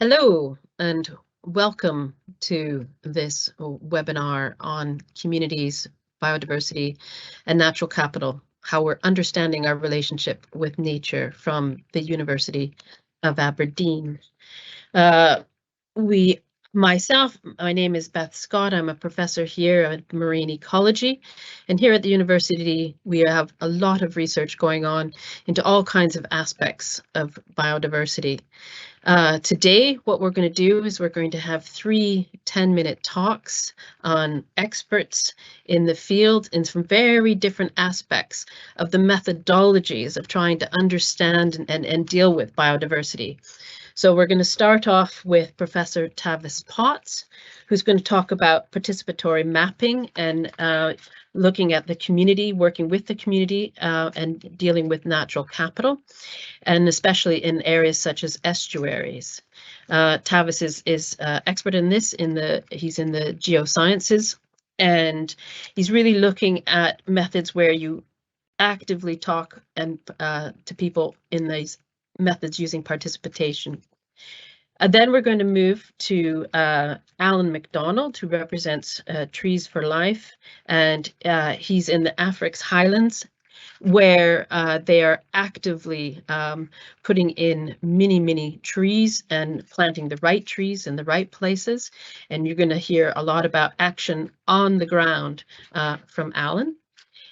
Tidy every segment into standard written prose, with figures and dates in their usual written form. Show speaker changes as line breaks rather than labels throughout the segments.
Hello and welcome to this webinar on communities, biodiversity, and natural capital, how we're understanding our relationship with nature from the University of Aberdeen. My name is Beth Scott. I'm a professor here at marine ecology, and here at the university we have a lot of research going on into all kinds of aspects of biodiversity. Today, what we're going to do is we're going to have 3 10-minute talks on experts in the field in some very different aspects of the methodologies of trying to understand and deal with biodiversity. So we're going to start off with Professor Tavis Potts, who's going to talk about participatory mapping and looking at the community, working with the community and dealing with natural capital, and especially in areas such as estuaries. Tavis is expert in this, he's in the geosciences, and he's really looking at methods where you actively talk to people in these methods using participation. Then we're going to move to Alan McDonald, who represents Trees for Life, and he's in the Afric's Highlands, where they are actively putting in many trees and planting the right trees in the right places. And you're going to hear a lot about action on the ground from Alan.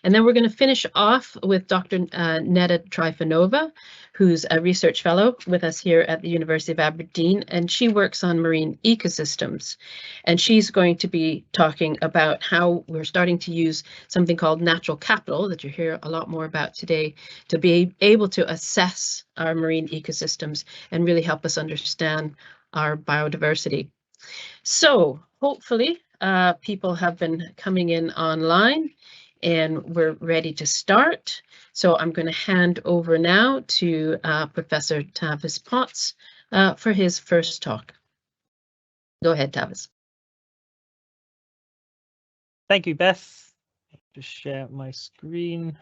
And then we're going to finish off with Dr. Neda Trifonova, who's a research fellow with us here at the University of Aberdeen, and she works on marine ecosystems. And she's going to be talking about how we're starting to use something called natural capital, that you hear a lot more about today, to be able to assess our marine ecosystems and really help us understand our biodiversity. So hopefully people have been coming in online, and we're ready to start. So I'm going to hand over now to Professor Tavis Potts for his first talk. Go ahead, Tavis.
Thank you, Beth. Just share my screen.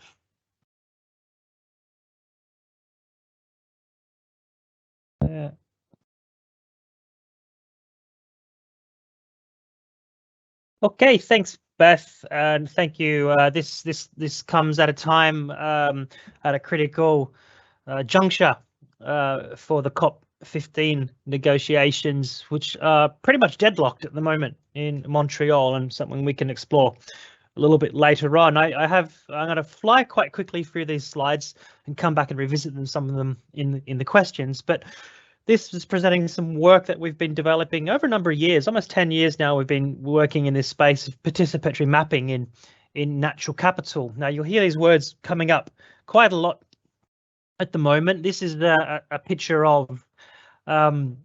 Okay, thanks, Beth, and thank you. This comes at a time at a critical juncture for the COP15 negotiations, which are pretty much deadlocked at the moment in Montreal, and something we can explore a little bit later on. I'm going to fly quite quickly through these slides and come back and revisit them, some of them in the questions, but this is presenting some work that we've been developing over a number of years, almost 10 years now. We've been working in this space of participatory mapping in natural capital. Now you'll hear these words coming up quite a lot at the moment. This is a picture of the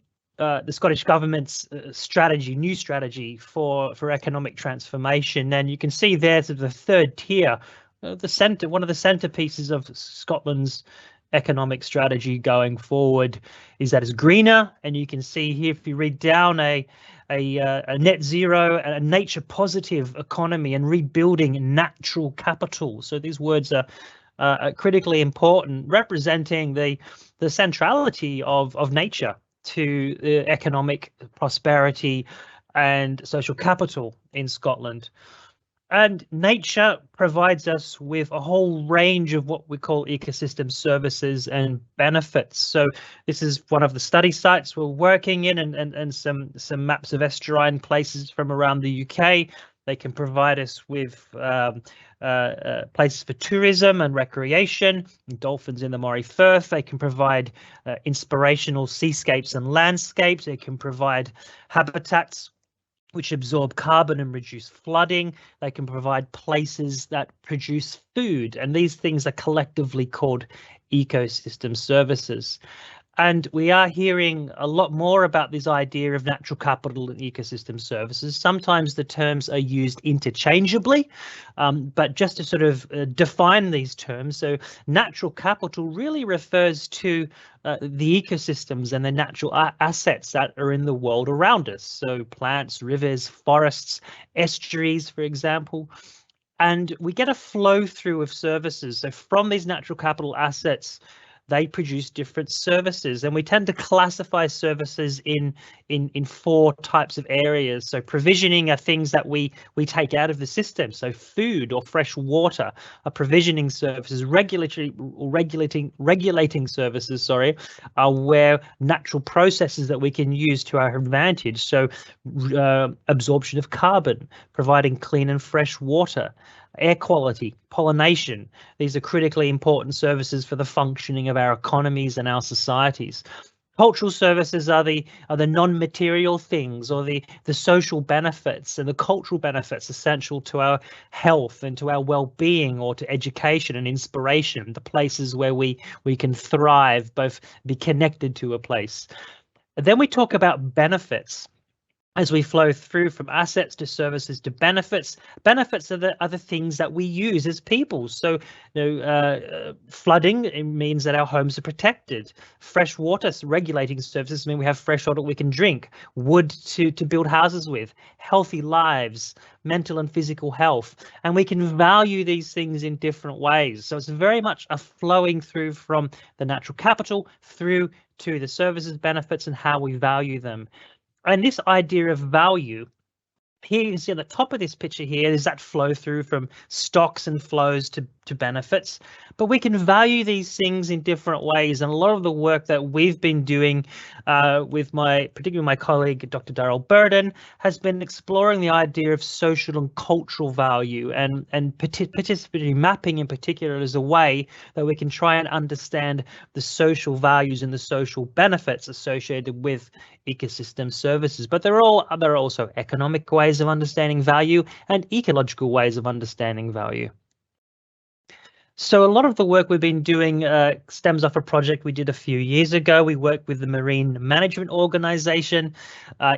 Scottish Government's new strategy for economic transformation, and you can see there's the third tier, one of the centerpieces of Scotland's economic strategy going forward is that it's greener, and you can see here, if you read down, a net zero, a nature positive economy, and rebuilding natural capital. So these words are critically important, representing the centrality of nature to the economic prosperity and social capital in Scotland. And nature provides us with a whole range of what we call ecosystem services and benefits. So this is one of the study sites we're working in, and some maps of estuarine places from around the UK. They can provide us with places for tourism and recreation, dolphins in the Moray Firth. They can provide inspirational seascapes and landscapes. They can provide habitats which absorb carbon and reduce flooding. They can provide places that produce food, and these things are collectively called ecosystem services. And we are hearing a lot more about this idea of natural capital and ecosystem services. Sometimes the terms are used interchangeably, but just to sort of define these terms, so natural capital really refers to the ecosystems and the natural assets that are in the world around us. So plants, rivers, forests, estuaries, for example. And we get a flow through of services. So from these natural capital assets, they produce different services, and we tend to classify services in 4 types of areas. So provisioning are things that we take out of the system. So food or fresh water are provisioning services. Regulating services, sorry, are where natural processes that we can use to our advantage. So absorption of carbon, providing clean and fresh water, air quality, pollination. These are critically important services for the functioning of our economies and our societies. Cultural services are the non-material things, or the social benefits and the cultural benefits essential to our health and to our well-being, or to education and inspiration, the places where we can thrive, both be connected to a place. And then we talk about benefits. As we flow through from assets to services to benefits, benefits are the things that we use as people. So, flooding, it means that our homes are protected. Fresh water regulating services mean we have fresh water we can drink. Wood to build houses with. Healthy lives, mental and physical health, and we can value these things in different ways. So it's very much a flowing through from the natural capital through to the services, benefits, and how we value them. And this idea of value, here you can see at the top of this picture here, is that flow through from stocks and flows to benefits. But we can value these things in different ways. And a lot of the work that we've been doing with particularly my colleague, Dr. Darryl Burden, has been exploring the idea of social and cultural value, and participatory mapping in particular is a way that we can try and understand the social values and the social benefits associated with ecosystem services. But there are also economic ways of understanding value and ecological ways of understanding value. So a lot of the work we've been doing stems off a project we did a few years ago. We worked with the Marine Management Organization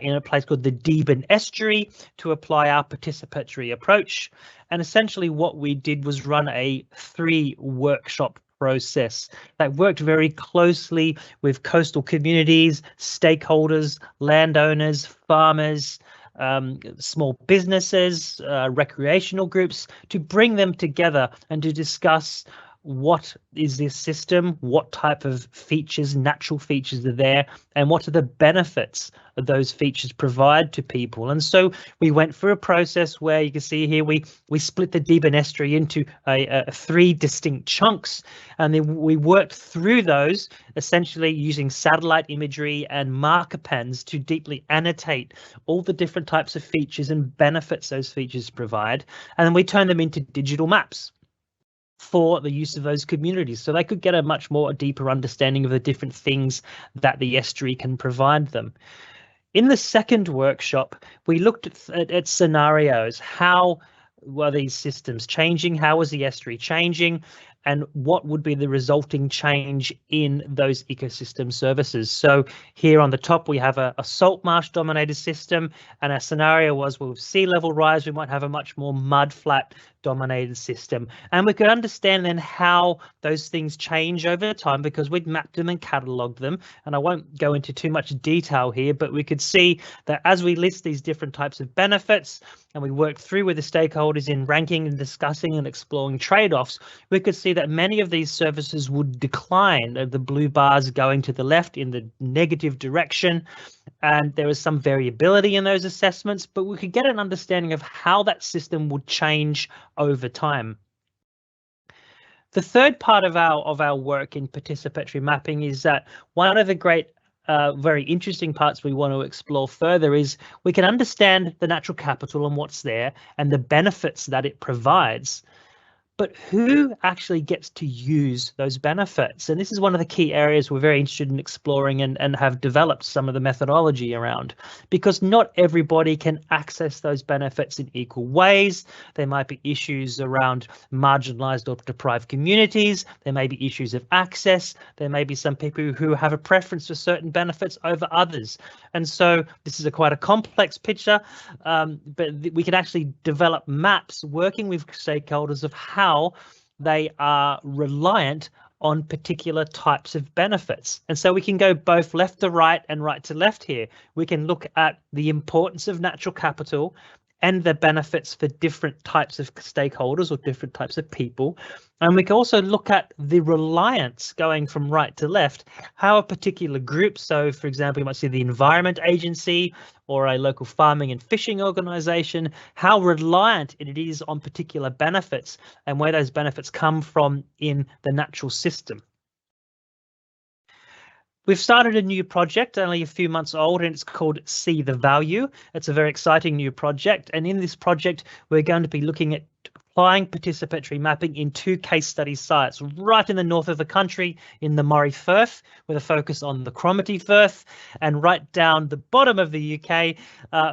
in a place called the Deben Estuary to apply our participatory approach. And essentially what we did was run a 3-workshop process that worked very closely with coastal communities, stakeholders, landowners, farmers, small businesses, recreational groups, to bring them together and to discuss what is this system, what type of features, natural features are there, and what are the benefits that those features provide to people. And so we went through a process where you can see here we split the Deben Estuary into 3 distinct chunks, and then we worked through those essentially using satellite imagery and marker pens to deeply annotate all the different types of features and benefits those features provide, and then we turned them into digital maps for the use of those communities, so they could get a much more deeper understanding of the different things that the estuary can provide them. In the second workshop, we looked at scenarios. How were these systems changing? How was the estuary changing? And what would be the resulting change in those ecosystem services? So here on the top, we have a salt marsh dominated system, and our scenario was, well, with sea level rise, we might have a much more mud flat dominated system. And we could understand then how those things change over time, because we'd mapped them and catalogued them. And I won't go into too much detail here, but we could see that as we list these different types of benefits and we worked through with the stakeholders in ranking and discussing and exploring trade-offs, we could see that many of these services would decline, the blue bars going to the left in the negative direction. And there was some variability in those assessments, but we could get an understanding of how that system would change over time. The third part of our work in participatory mapping is that one of the great very interesting parts we want to explore further is we can understand the natural capital and what's there and the benefits that it provides. But who actually gets to use those benefits? And this is one of the key areas we're very interested in exploring and have developed some of the methodology around, because not everybody can access those benefits in equal ways. There might be issues around marginalized or deprived communities. There may be issues of access. There may be some people who have a preference for certain benefits over others. And so this is quite a complex picture, but we can actually develop maps working with stakeholders of how they are reliant on particular types of benefits. And so we can go both left to right and right to left here. We can look at the importance of natural capital and the benefits for different types of stakeholders or different types of people. And we can also look at the reliance going from right to left, how a particular group, so for example, you might see the Environment Agency or a local farming and fishing organisation, how reliant it is on particular benefits and where those benefits come from in the natural system. We've started a new project, only a few months old, and it's called See the Value. It's a very exciting new project, and in this project, we're going to be looking at applying participatory mapping in 2 case study sites right in the north of the country in the Moray Firth, with a focus on the Cromarty Firth, and right down the bottom of the UK,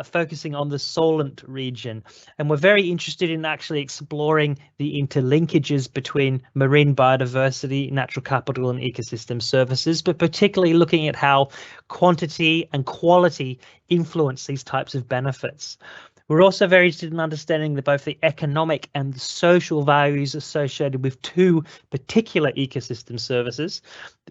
focusing on the Solent region. And we're very interested in actually exploring the interlinkages between marine biodiversity, natural capital and ecosystem services, but particularly looking at how quantity and quality influence these types of benefits. We're also very interested in understanding both the economic and the social values associated with 2 particular ecosystem services.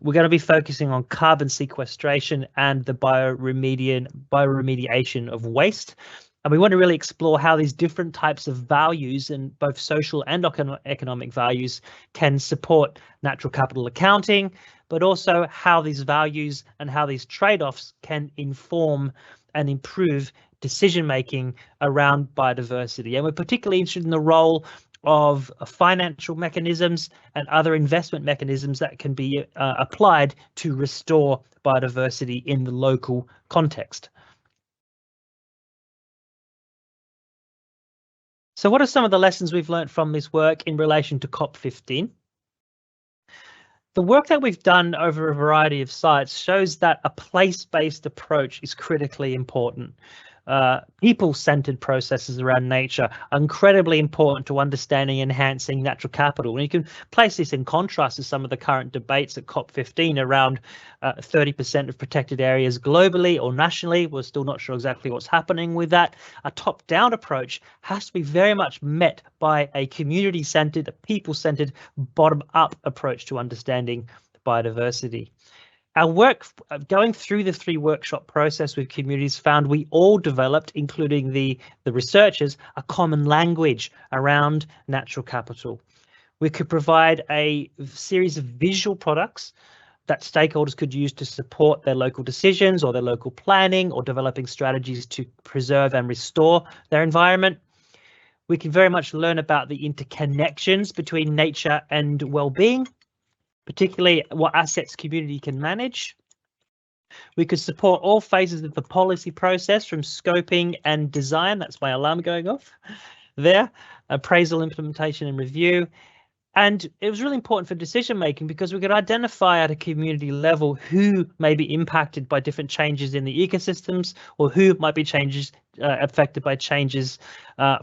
We're going to be focusing on carbon sequestration and the bioremediation of waste. And we want to really explore how these different types of values, and both social and economic values, can support natural capital accounting, but also how these values and how these trade-offs can inform and improve decision-making around biodiversity. And we're particularly interested in the role of financial mechanisms and other investment mechanisms that can be applied to restore biodiversity in the local context. So what are some of the lessons we've learned from this work in relation to COP15? The work that we've done over a variety of sites shows that a place-based approach is critically important. People-centered processes around nature are incredibly important to understanding and enhancing natural capital. And you can place this in contrast to some of the current debates at COP15 around 30% of protected areas globally or nationally. We're still not sure exactly what's happening with that. A top-down approach has to be very much met by a community-centered, a people-centered, bottom-up approach to understanding biodiversity. Our work going through the 3 workshop process with communities found we all developed, including the researchers, a common language around natural capital. We could provide a series of visual products that stakeholders could use to support their local decisions or their local planning or developing strategies to preserve and restore their environment. We can very much learn about the interconnections between nature and well-being, particularly what assets community can manage. We could support all phases of the policy process from scoping and design. That's my alarm going off there. Appraisal, implementation and review. And it was really important for decision making because we could identify at a community level who may be impacted by different changes in the ecosystems or who might be affected by changes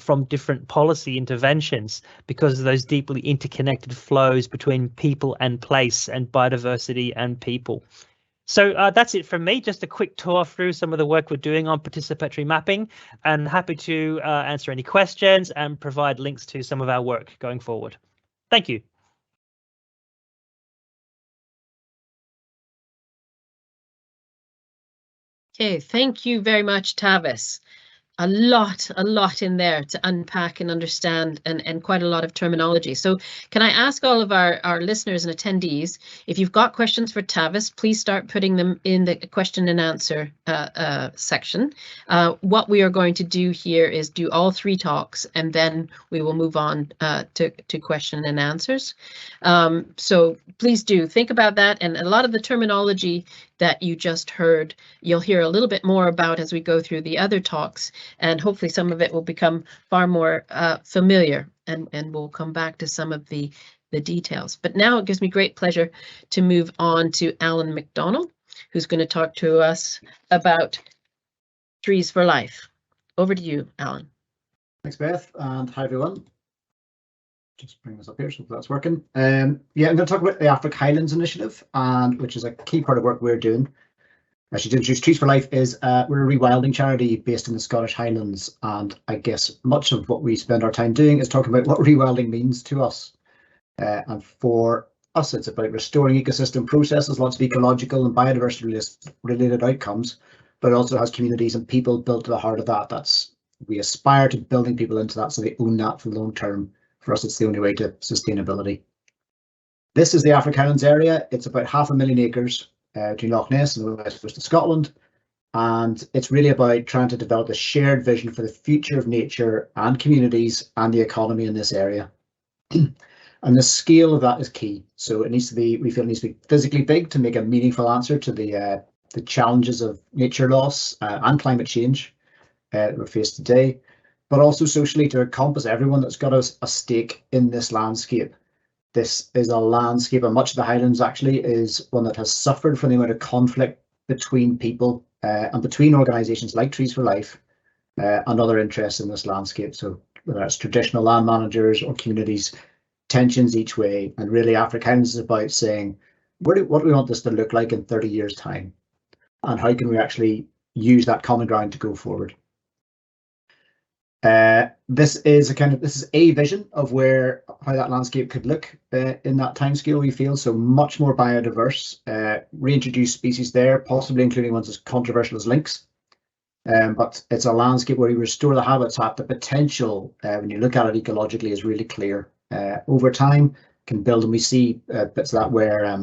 from different policy interventions because of those deeply interconnected flows between people and place and biodiversity and people. So that's it from me. Just a quick tour through some of the work we're doing on participatory mapping, and happy to answer any questions and provide links to some of our work going forward. Thank you.
Okay, thank you very much, Tavis. A lot in there to unpack and understand, and quite a lot of terminology. So can I ask all of our listeners and attendees, if you've got questions for Tavis, please start putting them in the question and answer section. What we are going to do here is do all 3 talks, and then we will move on to question and answers. So please do think about that, and a lot of the terminology that you just heard, you'll hear a little bit more about as we go through the other talks, and hopefully some of it will become far more familiar, and we'll come back to some of the details. But now it gives me great pleasure to move on to Alan McDonald, who's going to talk to us about Trees for Life. Over to you, Alan.
Thanks, Beth, and hi everyone. Just bring this up here so that's working. Yeah, I'm going to talk about the Africa Highlands Initiative, which is a key part of work we're doing. I should introduce Trees for Life is we're a rewilding charity based in the Scottish Highlands, and I guess much of what we spend our time doing is talking about what rewilding means to us. And for us, it's about restoring ecosystem processes, lots of ecological and biodiversity related outcomes, but it also has communities and people built to the heart of that. That's we aspire to building people into that so they own that for the long term. For us, it's the only way to sustainability. This is the Africa Highlands area. It's about 500,000 acres between Loch Ness and the west coast of Scotland. And it's really about trying to develop a shared vision for the future of nature and communities and the economy in this area. And the scale of that is key. So it needs to be, we feel it needs to be physically big to make a meaningful answer to the challenges of nature loss and climate change that we're faced today, but also socially to encompass everyone that's got a stake in this landscape. This is a landscape, and much of the Highlands actually is one that has suffered from the amount of conflict between people and between organisations like Trees for Life and other interests in this landscape. So whether it's traditional land managers or communities, tensions each way. And really Africa Highlands is about saying, what do we want this to look like in 30 years' time? And how can we actually use that common ground to go forward? This is a vision of how that landscape could look in that timescale, we feel. So much more biodiverse, reintroduced species there, possibly including ones as controversial as lynx. But it's a landscape where we restore the habitat. The potential, when you look at it ecologically, is really clear. Over time, can build, and we see bits of that where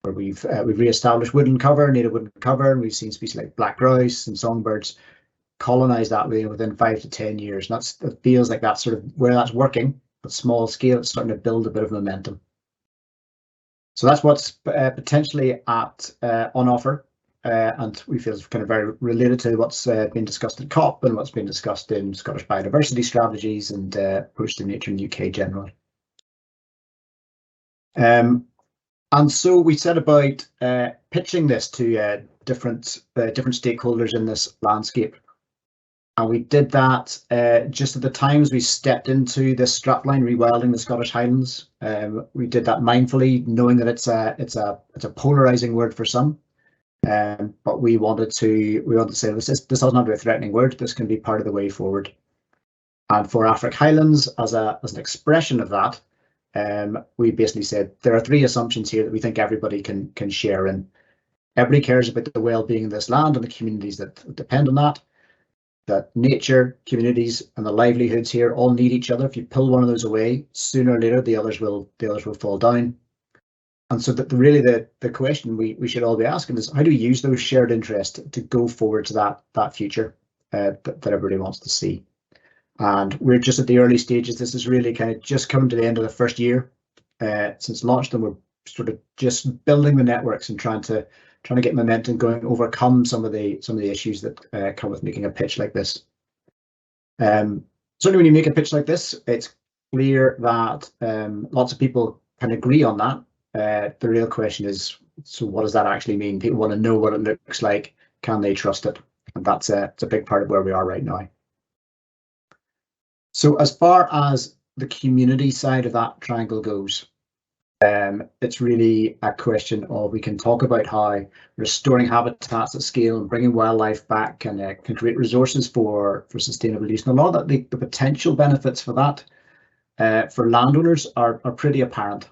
we've re-established woodland cover, native woodland cover, and we've seen species like black grouse and songbirds colonize that within 5 to 10 years. And it feels like that's sort of where that's working, but small scale, it's starting to build a bit of momentum. So that's what's potentially on offer, and we feel it's kind of very related to what's been discussed at COP and what's been discussed in Scottish biodiversity strategies and approach to nature in the UK generally. And so we set about pitching this to different stakeholders in this landscape. And we did that just at the times we stepped into this strapline, Rewilding the Scottish Highlands. We did that mindfully, knowing that it's a polarizing word for some. But we wanted to say this doesn't have to be a threatening word. This can be part of the way forward. And for Africa Highlands, as an expression of that, we basically said there are 3 assumptions here that we think everybody can share in. Everybody cares about the well-being of this land and the communities that depend on that. That nature, communities, and the livelihoods here all need each other. If you pull one of those away, sooner or later the others will fall down. And so really the question we should all be asking is, how do we use those shared interests to go forward to that future that everybody wants to see? And we're just at the early stages. This is really kind of just coming to the end of the first year since launch, and we're sort of just building the networks and trying to get momentum going, overcome some of the issues that come with making a pitch like this. Certainly when you make a pitch like this, it's clear that lots of people can agree on that. The real question is, so what does that actually mean? People want to know what it looks like. Can they trust it? And that's it's a big part of where we are right now. So as far as the community side of that triangle goes, it's really a question of, we can talk about how restoring habitats at scale and bringing wildlife back can create resources for sustainable use. And a lot of the potential benefits for that for landowners are pretty apparent.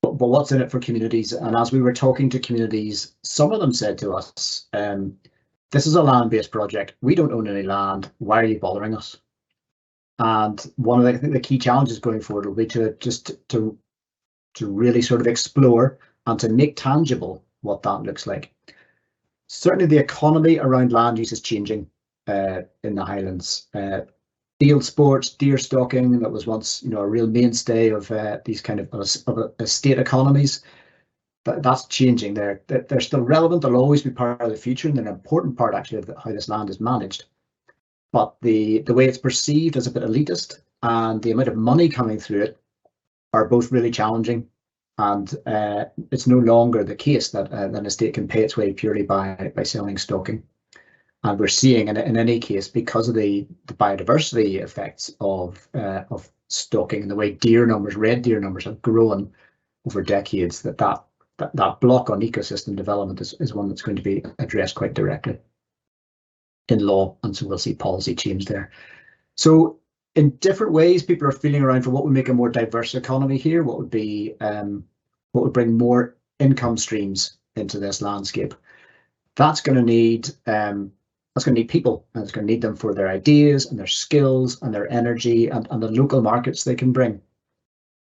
But what's in it for communities? And as we were talking to communities, some of them said to us, this is a land-based project. We don't own any land. Why are you bothering us? And one of the key challenges going forward will be to really sort of explore and to make tangible what that looks like. Certainly the economy around land use is changing in the Highlands. Field sports, deer stalking, that was once a real mainstay of these kind of estate economies. That's changing. They're still relevant. They'll always be part of the future, and they're an important part actually of how this land is managed. But the way it's perceived as a bit elitist and the amount of money coming through it are both really challenging, and it's no longer the case that an estate can pay its way purely by selling stalking. And we're seeing in any case, because of the biodiversity effects of stalking and the way red deer numbers have grown over decades, that block on ecosystem development is one that's going to be addressed quite directly in law, and so we'll see policy change there. So in different ways, people are feeling around for what would make a more diverse economy here, what would bring more income streams into this landscape. That's going to need that's going to need people, and it's going to need them for their ideas and their skills and their energy and the local markets they can bring.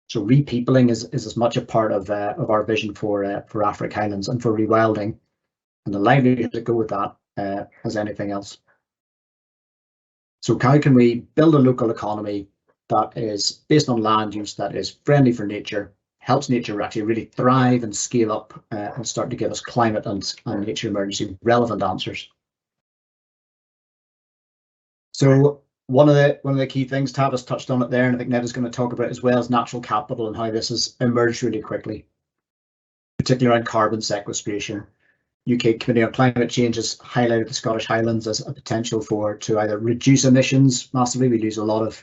So repeopling is as much a part of our vision for Afric Highlands and for rewilding and the livelihood that go with that as anything else. So how can we build a local economy that is based on land use that is friendly for nature, helps nature actually really thrive and scale up and start to give us climate and nature emergency relevant answers? So one of the key things, Tavis touched on it there, and I think Ned is going to talk about it as well, is natural capital and how this has emerged really quickly, particularly around carbon sequestration. UK Committee on Climate Change has highlighted the Scottish Highlands as a potential to either reduce emissions massively. We lose a lot of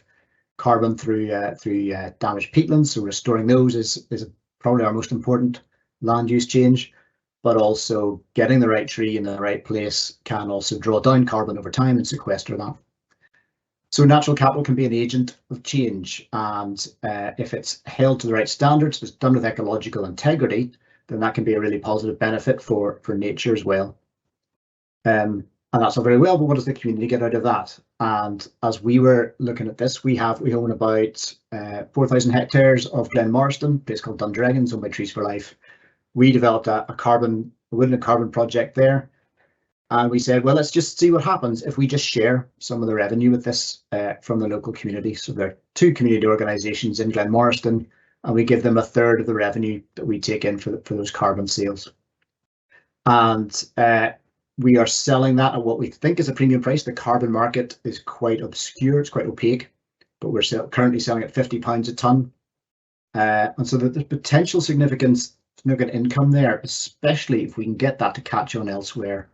carbon through damaged peatlands, so restoring those is probably our most important land use change. But also getting the right tree in the right place can also draw down carbon over time and sequester that. So natural capital can be an agent of change, and if it's held to the right standards, if it's done with ecological integrity, then that can be a really positive benefit for nature as well. And that's all very well, but what does the community get out of that? And as we were looking at this, we own about 4,000 hectares of Glen Marston, a place called Dundragon, owned by Trees for Life. We developed a woodland carbon project there. And we said, well, let's just see what happens if we just share some of the revenue with this from the local community. So there are 2 community organisations in Glen Marston, and we give them a third of the revenue that we take in for those carbon sales. And we are selling that at what we think is a premium price. The carbon market is quite obscure, it's quite opaque, but we're currently selling at £50 a tonne. And so there's potential significant income there, especially if we can get that to catch on elsewhere.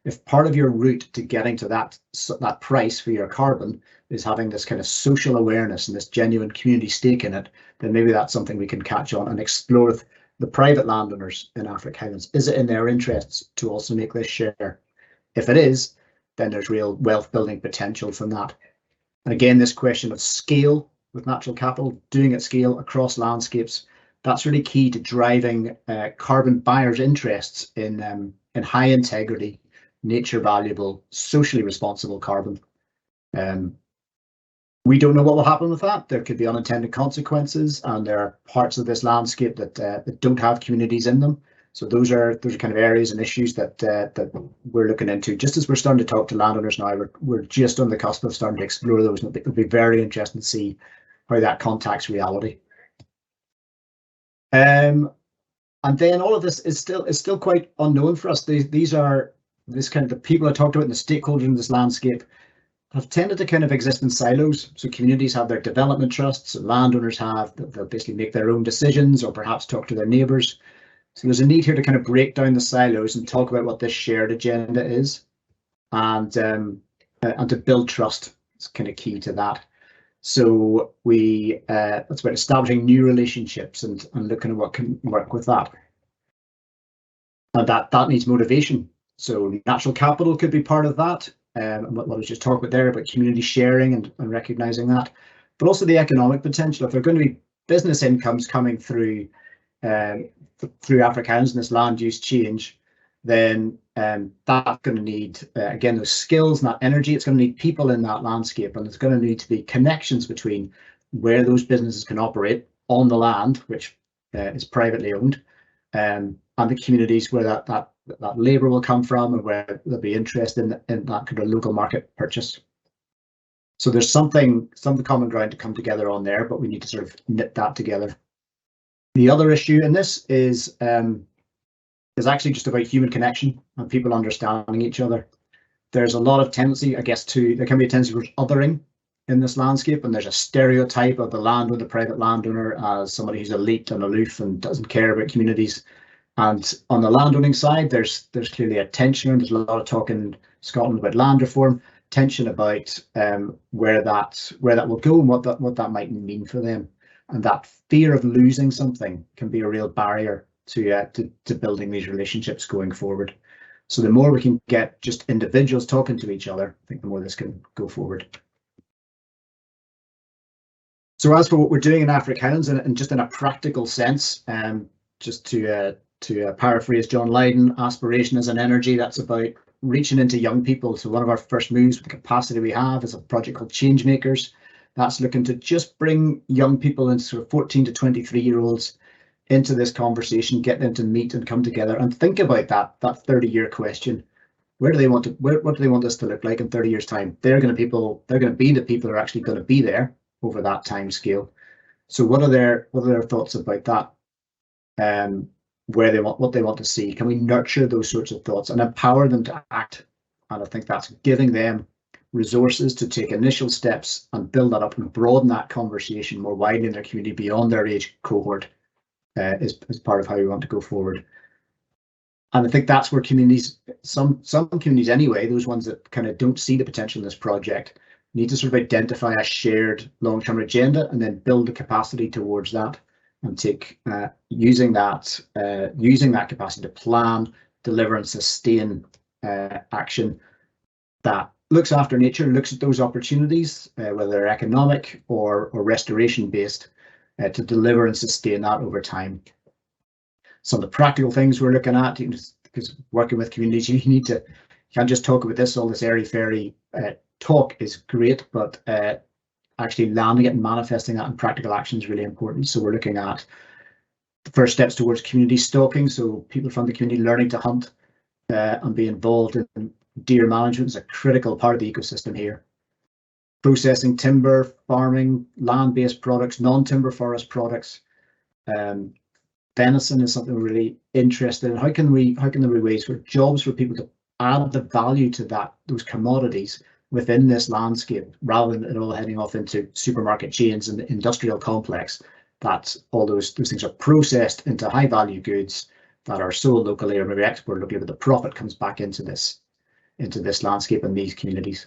If part of your route to getting to that price for your carbon is having this kind of social awareness and this genuine community stake in it, then maybe that's something we can catch on and explore with the private landowners in Afric Highlands. Is it in their interests to also make this share? If it is, then there's real wealth building potential from that. And again, this question of scale with natural capital, doing at scale across landscapes, that's really key to driving carbon buyers' interests in high integrity, nature valuable, socially responsible carbon. We don't know what will happen with that. There could be unintended consequences, and there are parts of this landscape that don't have communities in them. So those are kind of areas and issues that we're looking into. Just as we're starting to talk to landowners now, we're just on the cusp of starting to explore those, and it'll be very interesting to see how that contacts reality. And then all of this is still quite unknown for us. These are this kind of the people I talked about and the stakeholders in this landscape have tended to kind of exist in silos. So communities have their development trusts, landowners they'll basically make their own decisions or perhaps talk to their neighbours. So there's a need here to kind of break down the silos and talk about what this shared agenda is, and to build trust is kind of key to that. So that's about establishing new relationships and looking at what can work with that. And that needs motivation. So natural capital could be part of that. What I was just talking about there about community sharing and recognising that, but also the economic potential. If there are going to be business incomes coming through Afric Highlands and this land use change, then that's going to need, again, those skills and that energy. It's going to need people in that landscape, and there's going to need to be connections between where those businesses can operate on the land, which is privately owned, and the communities where that labour will come from and where there'll be interest in that kind of local market purchase. So there's some common ground to come together on there, but we need to sort of knit that together. The other issue in this is actually just about human connection and people understanding each other. There's a lot of tendency, I guess, there can be a tendency towards othering in this landscape, and there's a stereotype of the private landowner as somebody who's elite and aloof and doesn't care about communities. And on the landowning side, there's clearly a tension. There's a lot of talk in Scotland about land reform, tension about where that will go and what that might mean for them. And that fear of losing something can be a real barrier to building these relationships going forward. So the more we can get just individuals talking to each other, I think the more this can go forward. So as for what we're doing in Afric Highlands, and just in a practical sense, just to paraphrase John Lydon, aspiration is an energy. That's about reaching into young people. So one of our first moves with the capacity we have is a project called Changemakers. That's looking to just bring young people into sort of 14 to 23-year-olds into this conversation, get them to meet and come together and think about that 30-year question. Where do they want to? What do they want us to look like in 30 years' time? They're going to be the people who are actually going to be there over that time scale. So what are their thoughts about that? What they want to see? Can we nurture those sorts of thoughts and empower them to act? And I think that's giving them resources to take initial steps and build that up and broaden that conversation more widely in their community beyond their age cohort is part of how we want to go forward. And I think that's where communities, some communities anyway, those ones that kind of don't see the potential in this project, need to sort of identify a shared long-term agenda and then build the capacity towards that and take using that capacity to plan, deliver and sustain action that looks after nature, looks at those opportunities, whether they're economic or restoration based, to deliver and sustain that over time. Some of the practical things we're looking at, because working with communities, you can't just talk about this, all this airy-fairy talk is great, but actually landing it and manifesting that in practical action is really important. So we're looking at the first steps towards community stalking, so people from the community learning to hunt and be involved in deer management is a critical part of the ecosystem here. Processing timber, farming, land-based products, non-timber forest products. Venison is something we're really interested in. How can there be ways for jobs for people to add the value to those commodities within this landscape, rather than it all heading off into supermarket chains and the industrial complex, that all those things are processed into high value goods that are sold locally or maybe exported locally, but the profit comes back into this landscape and these communities.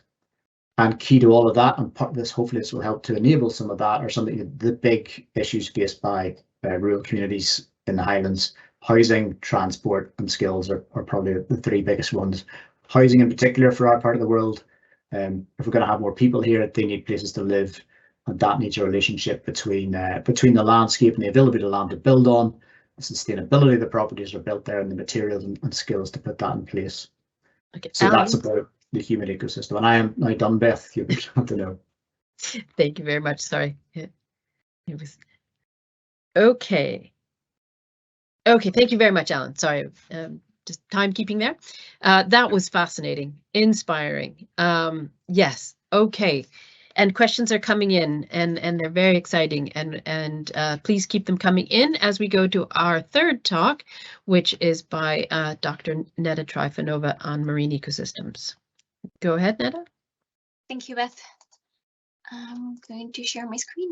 And key to all of that, and part of this, hopefully this will help to enable some of that, are some of the big issues faced by rural communities in the Highlands. Housing, transport and skills are probably the three biggest ones. Housing in particular for our part of the world. If we're going to have more people here, they need places to live, and that needs a relationship between the landscape and the availability of land to build on, the sustainability of the properties that are built there, and the materials and skills to put that in place. Okay, so that's about the human ecosystem. And I am now done, Beth. You want to know.
Thank you very much. Sorry. It was okay. Okay, thank you very much, Alan. Sorry, just timekeeping there. That was fascinating, inspiring. Yes, okay. And questions are coming in, and they're very exciting. And please keep them coming in as we go to our third talk, which is by Dr. Neda Trifonova on marine ecosystems. Go ahead, Neda.
Thank you, Beth. I'm going to share my screen.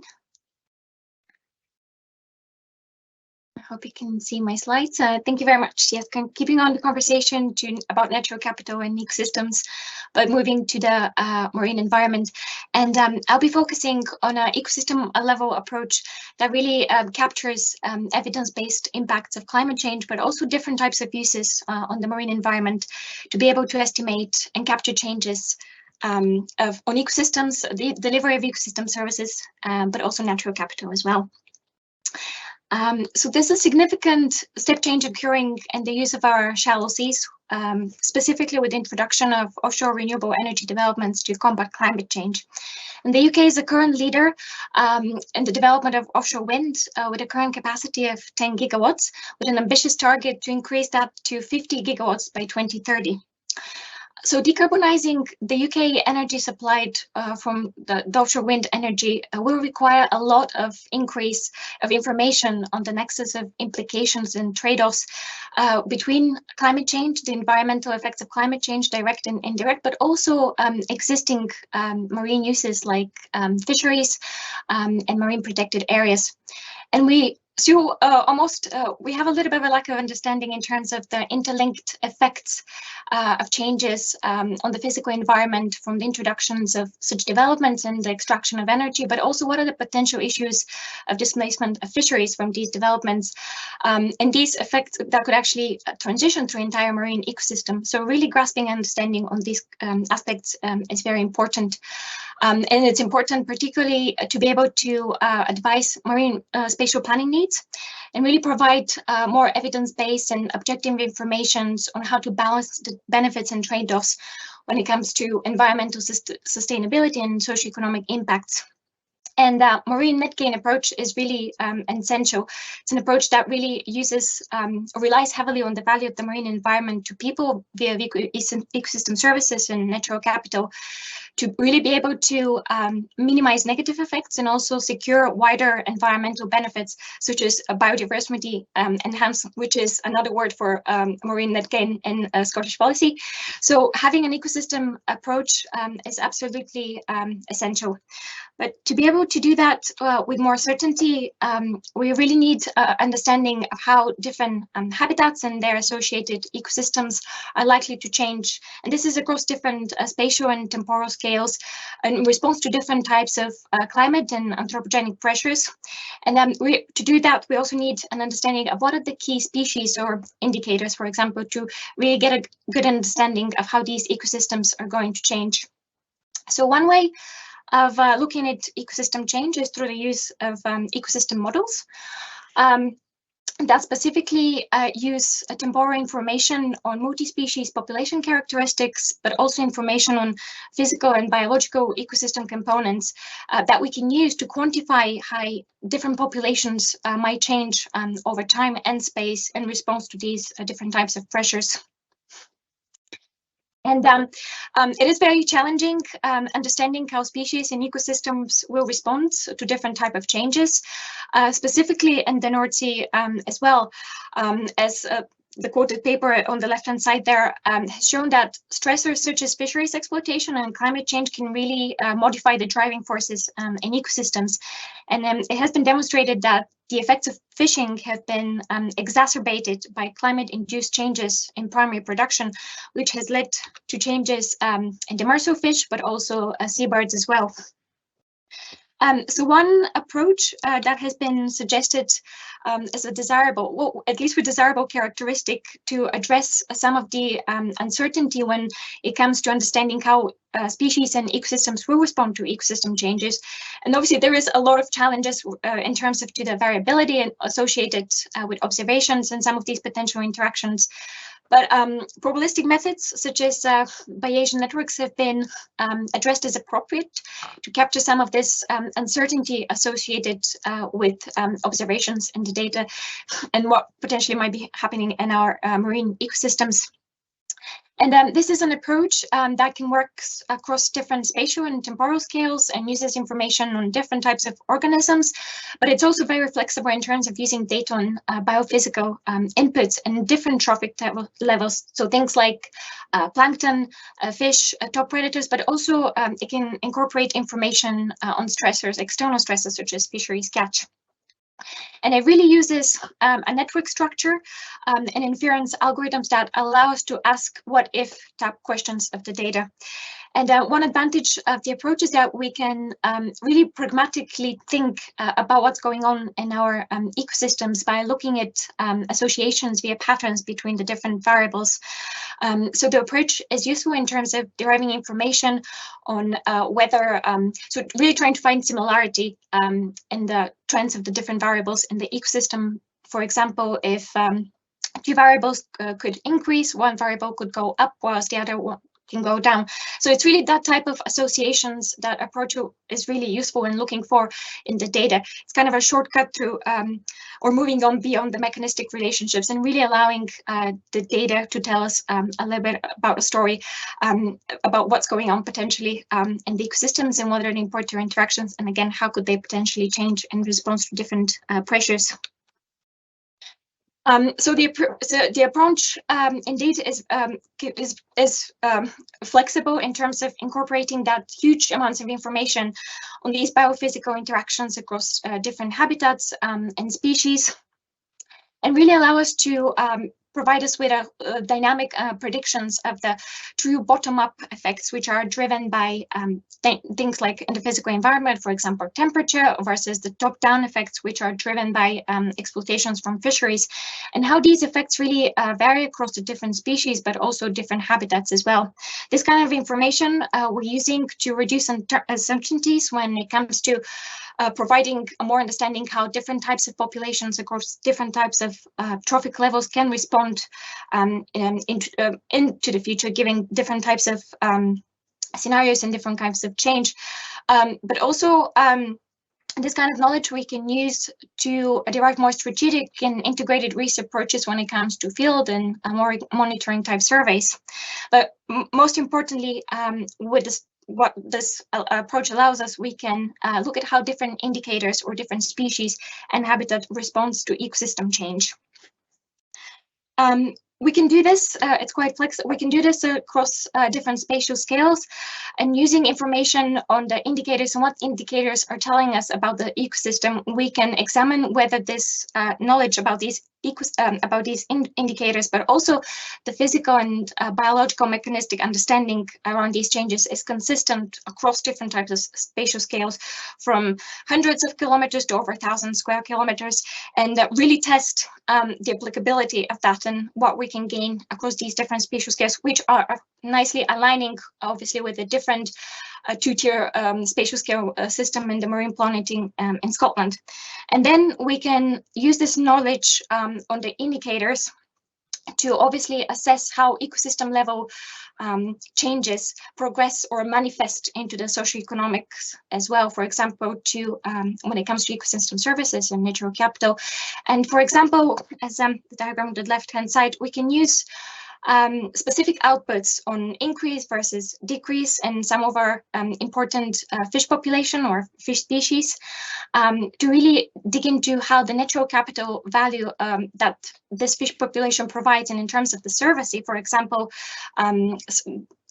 I hope you can see my slides. Thank you very much. Yes, keeping on the conversation about NaturalCapital and ecosystems, but moving to the marine environment. And I'll be focusing on an ecosystem level approach that really captures evidence-based impacts of climate change, but also different types of uses on the marine environment to be able to estimate and capture changes on ecosystems, the delivery of ecosystem services, but also natural capital as well. So there's a significant step change occurring in the use of our shallow seas, specifically with the introduction of offshore renewable energy developments to combat climate change. And the UK is the current leader in the development of offshore wind with a current capacity of 10 gigawatts, with an ambitious target to increase that to 50 gigawatts by 2030. So decarbonizing the UK energy supplied from the offshore wind energy will require a lot of increase of information on the nexus of implications and trade-offs between climate change, the environmental effects of climate change, direct and indirect, but also existing marine uses like fisheries and marine protected areas. And we have a little bit of a lack of understanding in terms of the interlinked effects of changes on the physical environment from the introductions of such developments and the extraction of energy, but also what are the potential issues of displacement of fisheries from these developments, and these effects that could actually transition through entire marine ecosystem. So really grasping understanding on these aspects is very important. And it's important particularly to be able to advise marine spatial planning needs and really provide more evidence-based and objective information on how to balance the benefits and trade-offs when it comes to environmental sustainability and socioeconomic impacts. And that marine net gain approach is really essential. It's an approach that really uses or relies heavily on the value of the marine environment to people via ecosystem services and NaturalCapital to really be able to minimize negative effects and also secure wider environmental benefits, such as biodiversity enhancement, which is another word for marine net gain in Scottish policy. So having an ecosystem approach is absolutely essential. But to be able to do that with more certainty, we really need understanding of how different habitats and their associated ecosystems are likely to change. And this is across different spatial and temporal scales in response to different types of climate and anthropogenic pressures. And to do that, we also need an understanding of what are the key species or indicators, for example, to really get a good understanding of how these ecosystems are going to change. So one way of looking at ecosystem change is through the use of ecosystem models that specifically use temporal information on multi-species population characteristics, but also information on physical and biological ecosystem components that we can use to quantify how different populations might change over time and space in response to these different types of pressures. And it is very challenging understanding how species and ecosystems will respond to different type of changes, specifically in the North Sea as well, as the quoted paper on the left-hand side there has shown that stressors such as fisheries exploitation and climate change can really modify the driving forces in ecosystems. And it has been demonstrated that the effects of fishing have been exacerbated by climate-induced changes in primary production, which has led to changes in demersal fish, but also seabirds as well. So one approach that has been suggested as a desirable, well, at least with desirable characteristic to address some of the uncertainty when it comes to understanding how species and ecosystems will respond to ecosystem changes. And obviously there is a lot of challenges in terms of to the variability associated with observations and some of these potential interactions. But probabilistic methods such as Bayesian networks have been addressed as appropriate to capture some of this uncertainty associated with observations in the data and what potentially might be happening in our marine ecosystems. And this is an approach that can work across different spatial and temporal scales and uses information on different types of organisms, but it's also very flexible in terms of using data on biophysical inputs and different trophic levels. So things like plankton, fish, top predators, but also it can incorporate information on stressors, external stressors such as fisheries catch. And it really uses a network structure and inference algorithms that allow us to ask what if type questions of the data. And one advantage of the approach is that we can really pragmatically think about what's going on in our ecosystems by looking at associations via patterns between the different variables. So the approach is useful in terms of deriving information on whether, so really trying to find similarity in the trends of the different variables in the ecosystem. For example, if two variables could increase, one variable could go up whilst the other one can go down. So it's really that type of associations that approach is really useful in looking for in the data. It's kind of a shortcut to or moving on beyond the mechanistic relationships and really allowing the data to tell us a little bit about a story about what's going on potentially in the ecosystems and what are the important interactions, and again, how could they potentially change in response to different pressures. So the approach indeed is flexible in terms of incorporating that huge amounts of information on these biophysical interactions across different habitats and species, and really allow us to provide us with a dynamic predictions of the true bottom-up effects, which are driven by things like in the physical environment, for example, temperature, versus the top-down effects, which are driven by exploitations from fisheries, and how these effects really vary across the different species, but also different habitats as well. This kind of information we're using to reduce uncertainties when it comes to providing a more understanding how different types of populations across different types of trophic levels can respond into the future, giving different types of scenarios and different kinds of change. But also this kind of knowledge we can use to derive more strategic and integrated research approaches when it comes to field and more monitoring type surveys. But most importantly, with this, what this approach allows us, we can look at how different indicators or different species and habitat responds to ecosystem change. We can do this, it's quite flexible, we can do this across different spatial scales, and using information on the indicators and what indicators are telling us about the ecosystem, we can examine whether this knowledge about these indicators, but also the physical and biological mechanistic understanding around these changes is consistent across different types of spatial scales, from hundreds of kilometers to over 1,000 square kilometers, and really test the applicability of that and what we can gain across these different spatial scales, which are nicely aligning, obviously, with the different two-tier spatial scale system in the marine planning in Scotland. And then we can use this knowledge on the indicators to obviously assess how ecosystem level changes progress or manifest into the socioeconomics as well, for example, to when it comes to ecosystem services and NaturalCapital. And for example, as the diagram on the left-hand side, we can use specific outputs on increase versus decrease in some of our important fish population or fish species to really dig into how the NaturalCapital value that this fish population provides, and in terms of the service, for example,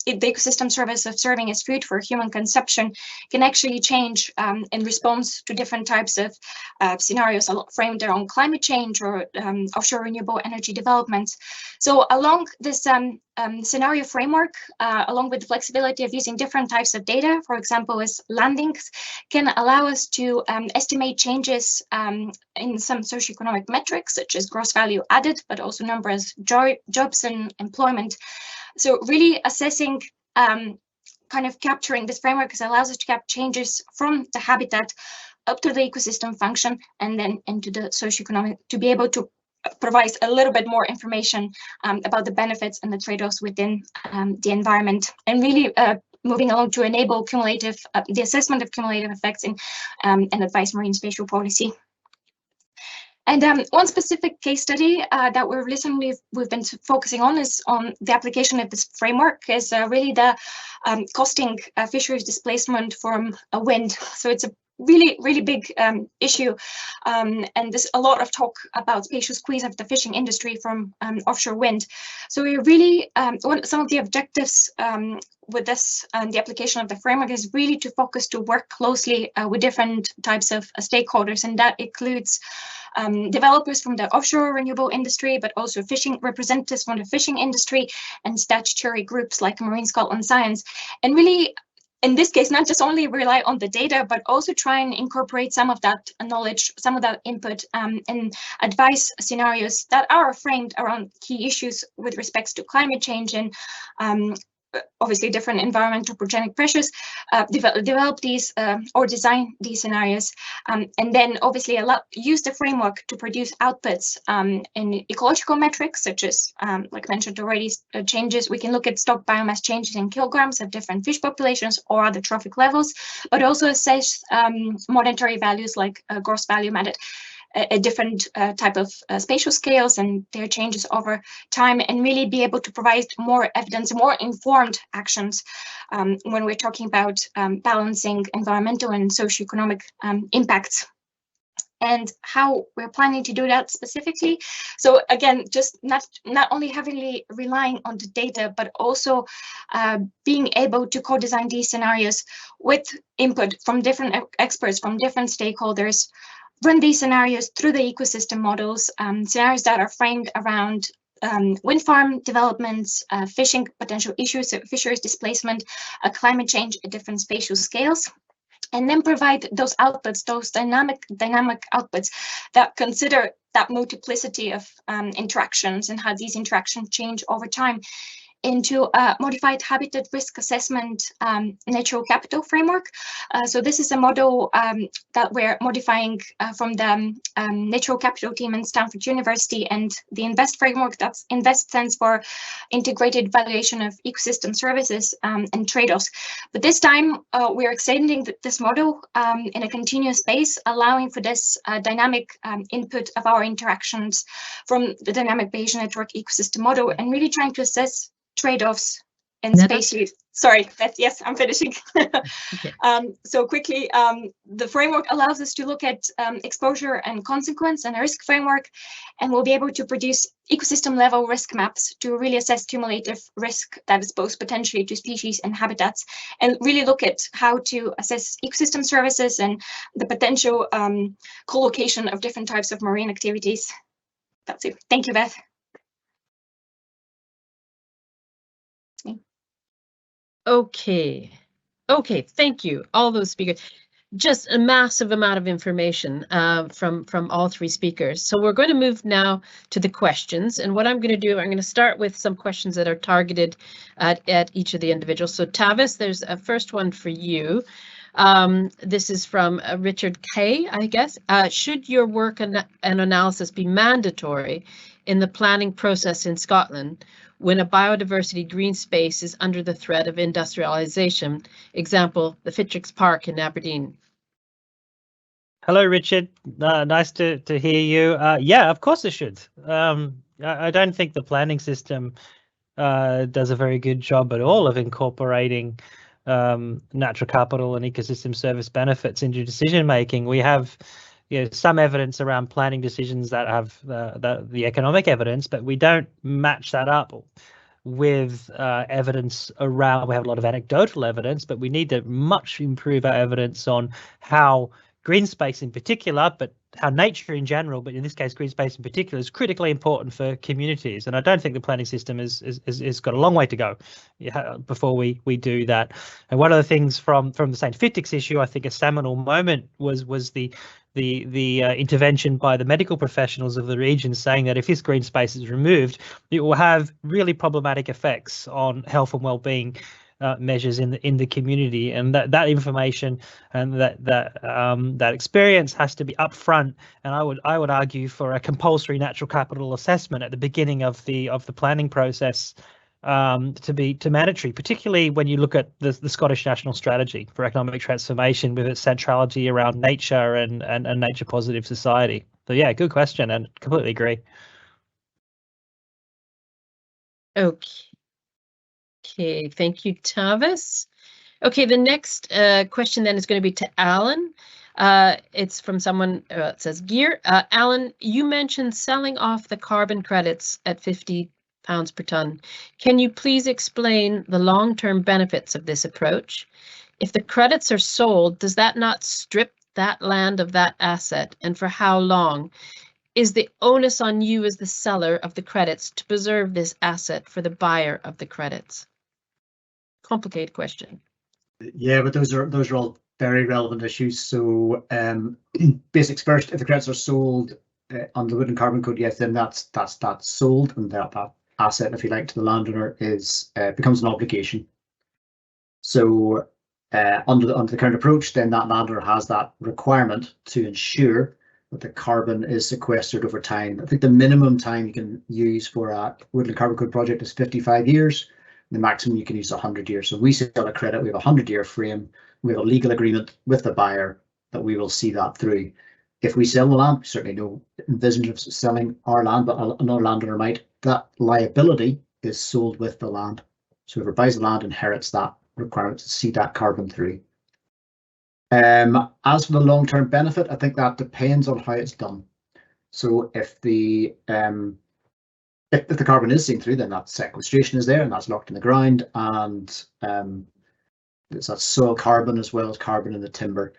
the ecosystem service of serving as food for human consumption can actually change in response to different types of scenarios framed around climate change or offshore renewable energy development. So along this scenario framework, along with the flexibility of using different types of data, for example, as landings, can allow us to estimate changes in some socioeconomic metrics, such as gross value added, but also number of jobs and employment. So really assessing, kind of capturing this framework allows us to capture changes from the habitat up to the ecosystem function and then into the socioeconomic, to be able to provide a little bit more information about the benefits and the trade-offs within the environment, and really moving along to enable cumulative, the assessment of cumulative effects in and advise marine spatial policy. And one specific case study that we've been focusing on is on the application of this framework is really the costing fisheries displacement from wind. So it's a really big issue, and there's a lot of talk about spatial squeeze of the fishing industry from offshore wind. So we really some of the objectives with this the application of the framework is really to focus to work closely with different types of stakeholders, and that includes developers from the offshore renewable industry, but also fishing representatives from the fishing industry and statutory groups like Marine Scotland Science, and really, in this case, not just only rely on the data, but also try and incorporate some of that knowledge, some of that input, and advise scenarios that are framed around key issues with respects to climate change and obviously different environmental progenic pressures, develop these or design these scenarios, and then obviously use the framework to produce outputs in ecological metrics, such as, like mentioned already, changes. We can look at stock biomass changes in kilograms of different fish populations or other trophic levels, but also assess monetary values like gross value added, a different type of spatial scales and their changes over time, and really be able to provide more evidence, more informed actions when we're talking about balancing environmental and socioeconomic impacts. And how we're planning to do that specifically. So again, just not only heavily relying on the data, but also being able to co-design these scenarios with input from different experts, from different stakeholders, run these scenarios through the ecosystem models, scenarios that are framed around wind farm developments, fishing potential issues, so fisheries displacement, climate change at different spatial scales, and then provide those outputs, those dynamic outputs that consider that multiplicity of interactions and how these interactions change over time into a modified habitat risk assessment NaturalCapital framework. So this is a model that we're modifying from the NaturalCapital team in Stanford University, and the INVEST framework, that's INVEST stands for Integrated Valuation of Ecosystem Services and Trade-offs. But this time we're extending this model in a continuous space, allowing for this dynamic input of our interactions from the dynamic Bayesian network ecosystem model, and really trying to assess trade-offs in space use. Sorry, yes, I'm finishing.
Okay.
So quickly, the framework allows us to look at exposure and consequence and a risk framework, and we'll be able to produce ecosystem level risk maps to really assess cumulative risk that is posed potentially to species and habitats, and really look at how to assess ecosystem services and the potential co-location of different types of marine activities. That's it. Thank you, Beth.
Okay, thank you, all those speakers. Just a massive amount of information from all three speakers. So we're going to move now to the questions. And what I'm going to do, I'm going to start with some questions that are targeted at each of the individuals. So Tavis, there's a first one for you. This is from Richard K, I guess. Should your work and analysis be mandatory in the planning process in Scotland when a biodiversity green space is under the threat of industrialization? Example, the Fitrix Park in Aberdeen.
Hello, Richard. Nice to hear you. Yeah, of course it should. I don't think the planning system does a very good job at all of incorporating natural capital and ecosystem service benefits into decision making. We have some evidence around planning decisions that have the economic evidence, but we don't match that up with evidence around. We have a lot of anecdotal evidence, but we need to much improve our evidence on how green space in particular, but how nature in general, but in this case green space in particular, is critically important for communities. And I don't think the planning system is got a long way to go before we do that. And one of the things from the St. Fitrix issue, I think a seminal moment was the intervention by the medical professionals of the region, saying that if this green space is removed, it will have really problematic effects on health and well-being measures in the community, and that information and that experience has to be upfront. And I would argue for a compulsory natural capital assessment at the beginning of the planning process to mandatory, particularly when you look at the Scottish National Strategy for Economic Transformation with its centrality around nature and nature positive society. So yeah, good question, and completely agree.
Okay, thank you, Tavis. Okay, the next question then is going to be to Alan. It's from someone that says Gear. Alan, you mentioned selling off the carbon credits at £50 per tonne. Can you please explain the long-term benefits of this approach? If the credits are sold, does that not strip that land of that asset, and for how long? Is the onus on you as the seller of the credits to preserve this asset for the buyer of the credits? Complicated question.
Yeah, but those are all very relevant issues. So basics first, if the credits are sold under the Wood and Carbon Code, yes, then that's sold, and that asset, if you like, to the landowner is becomes an obligation. So under the current approach, then that landowner has that requirement to ensure that the carbon is sequestered over time. I think the minimum time you can use for a Woodland Carbon Code project is 55 years. The maximum you can use 100 years. So we sell a credit, we have a 100-year frame, we have a legal agreement with the buyer that we will see that through. If we sell the land, we certainly don't envision of selling our land, but another landowner might. That liability is sold with the land. So whoever buys the land inherits that requirement to see that carbon through. As for the long-term benefit, I think that depends on how it's done. So if the carbon is seen through, then that sequestration is there and that's locked in the ground, and it's that soil carbon as well as carbon in the timber.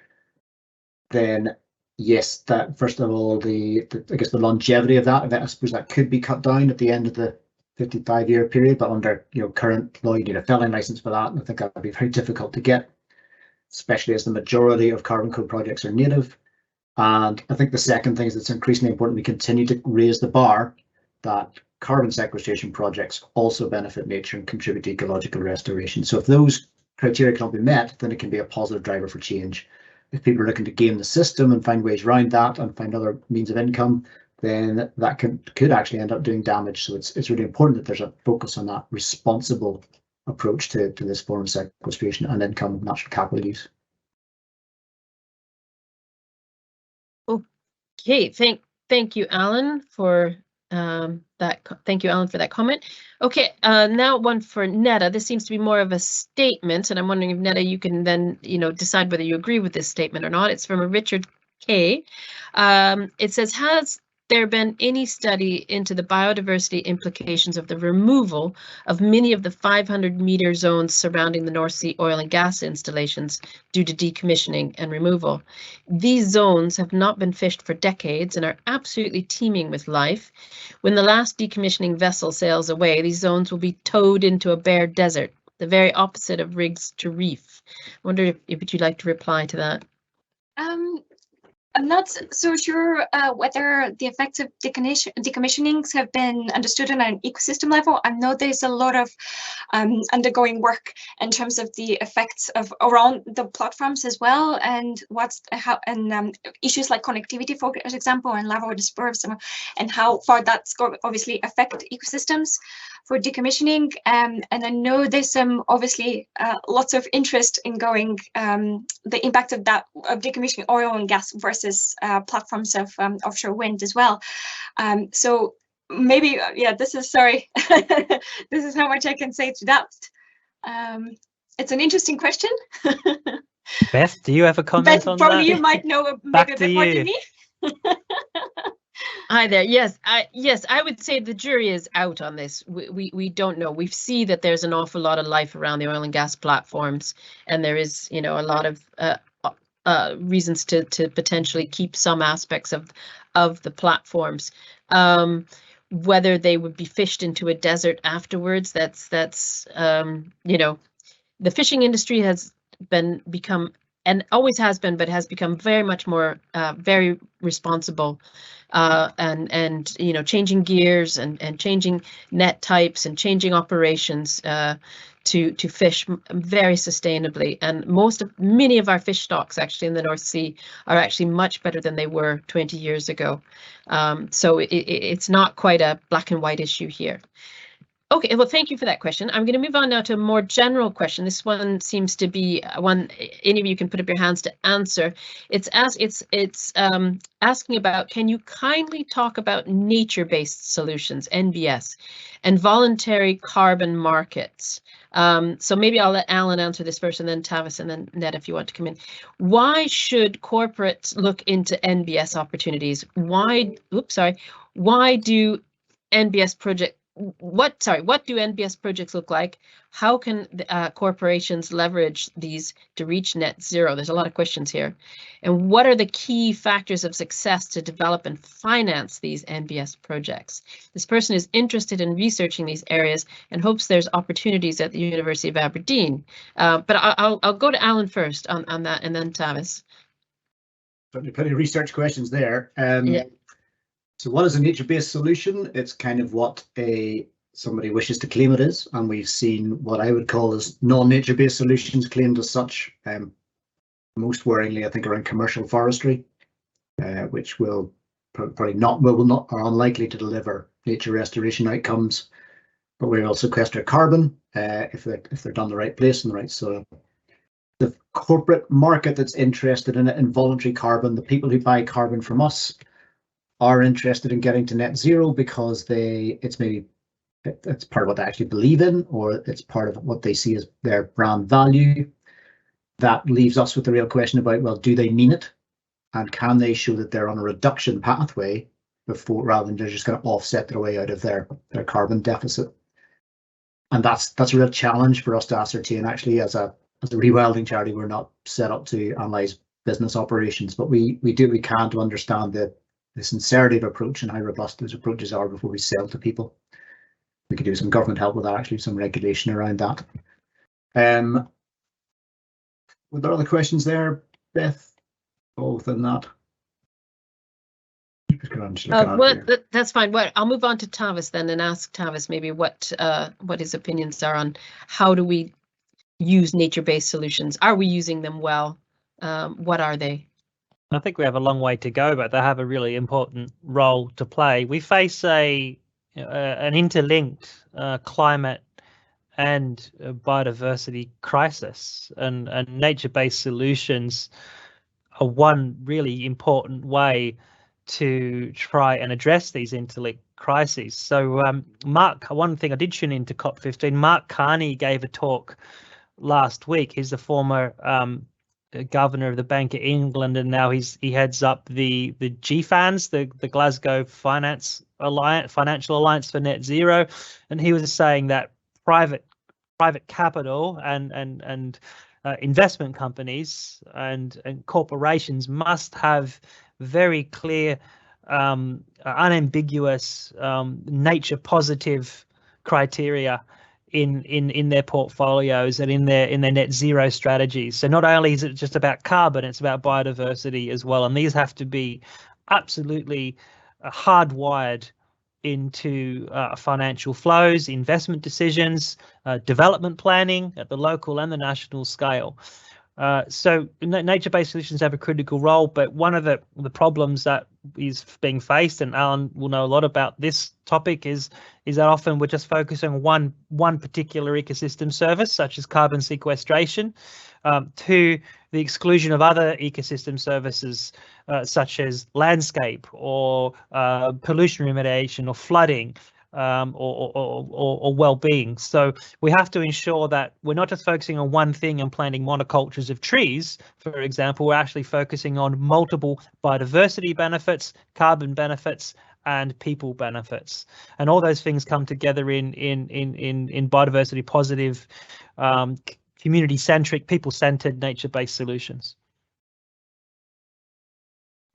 Then yes, that first of all, I guess the longevity of that, I suppose that could be cut down at the end of the 55-year period, but under current law, you need a felling license for that, and I think that would be very difficult to get, especially as the majority of carbon code projects are native. And I think the second thing is it's increasingly important we continue to raise the bar that carbon sequestration projects also benefit nature and contribute to ecological restoration. So if those criteria can't be met, then it can be a positive driver for change. If people are looking to game the system and find ways around that and find other means of income, then that could actually end up doing damage. So it's really important that there's a focus on that responsible approach to this form of sequestration and income of natural capital use.
Okay, thank you, Alan, for that. Thank you, Alan, for that comment. Okay, now one for Netta. This seems to be more of a statement, and I'm wondering if Netta, you can then decide whether you agree with this statement or not. It's from a Richard K. It says, has there been any study into the biodiversity implications of the removal of many of the 500-meter zones surrounding the North Sea oil and gas installations due to decommissioning and removal? These zones have not been fished for decades and are absolutely teeming with life. When the last decommissioning vessel sails away, these zones will be towed into a bare desert, the very opposite of rigs to reef. I wonder if you'd like to reply to that.
I'm not so sure whether the effects of decommissionings have been understood on an ecosystem level. I know there's a lot of undergoing work in terms of the effects of around the platforms as well, and issues like connectivity, for example, and larval dispersal, and how far that's going to obviously affect ecosystems for decommissioning. And I know there's some obviously lots of interest in going the impact of decommissioning oil and gas versus platforms of offshore wind as well. So maybe, this is this is how much I can say to that. It's an interesting question.
Beth, do you have a comment
Beth,
on
probably
that?
You might know maybe a bit more than me.
Hi there. Yes, I would say the jury is out on this. We don't know. We see that there's an awful lot of life around the oil and gas platforms, and there is a lot of reasons to potentially keep some aspects of the platforms. Whether they would be fished into a desert afterwards, that's the fishing industry has become, and always has been, but has become very much more very responsible, and changing gears and changing net types and changing operations to fish very sustainably. And many of our fish stocks actually in the North Sea are actually much better than they were 20 years ago. So it's not quite a black and white issue here. Okay, well, thank you for that question. I'm going to move on now to a more general question. This one seems to be one any of you can put up your hands to answer. It's asking about, can you kindly talk about nature-based solutions, NBS, and voluntary carbon markets? So maybe I'll let Alan answer this first, and then Tavis, and then Ned, if you want to come in. Why should corporates look into NBS opportunities? Why do NBS projects? What do NBS projects look like? How can corporations leverage these to reach net zero? There's a lot of questions here. And what are the key factors of success to develop and finance these NBS projects? This person is interested in researching these areas and hopes there's opportunities at the University of Aberdeen. But I'll go to Alan first on that, and then Tavis.
Certainly plenty of research questions there.
Yeah.
So what is a nature-based solution? It's kind of what somebody wishes to claim it is, and we've seen what I would call as non-nature-based solutions claimed as such, most worryingly, I think, around commercial forestry, which will probably are unlikely to deliver nature restoration outcomes, but we will sequester carbon if they're done the right place and the right soil. The corporate market that's interested in it, in voluntary carbon, the people who buy carbon from us, are interested in getting to net zero because it's part of what they actually believe in, or it's part of what they see as their brand value. That leaves us with the real question about, well, do they mean it? And can they show that they're on a reduction pathway rather than they're just going to offset their way out of their carbon deficit? And that's a real challenge for us to ascertain. Actually, as a rewilding charity, we're not set up to analyse business operations, but we do what we can to understand the sincerity of approach and how robust those approaches are before we sell to people. We could do some government help with that, actually, some regulation around that. Were there other questions there, Beth? All within that?
Well, that's fine. Well, I'll move on to Tavis then and ask Tavis maybe what his opinions are on how do we use nature-based solutions. Are we using them well? What are they?
I think we have a long way to go, but they have a really important role to play. We face an interlinked climate and biodiversity crisis, and nature-based solutions are one really important way to try and address these interlinked crises. So Mark, one thing I did tune into COP15, Mark Carney gave a talk last week. He's the former governor of the Bank of England, and now he heads up the GFANZ, the Glasgow Financial Alliance for Net Zero, and he was saying that private capital and investment companies and corporations must have very clear, unambiguous, nature positive criteria in their portfolios and in their net zero strategies. So not only is it just about carbon, it's about biodiversity as well, and these have to be absolutely hardwired into financial flows, investment decisions, development planning at the local and the national scale. So nature-based solutions have a critical role, but one of the problems that is being faced, and Alan will know a lot about this topic, is that often we're just focusing on one particular ecosystem service, such as carbon sequestration, to the exclusion of other ecosystem services, such as landscape or pollution remediation or flooding. Or well-being. So we have to ensure that we're not just focusing on one thing and planting monocultures of trees, for example. We're actually focusing on multiple biodiversity benefits, carbon benefits, and people benefits, and all those things come together in biodiversity positive, community-centric, people-centered, nature-based solutions.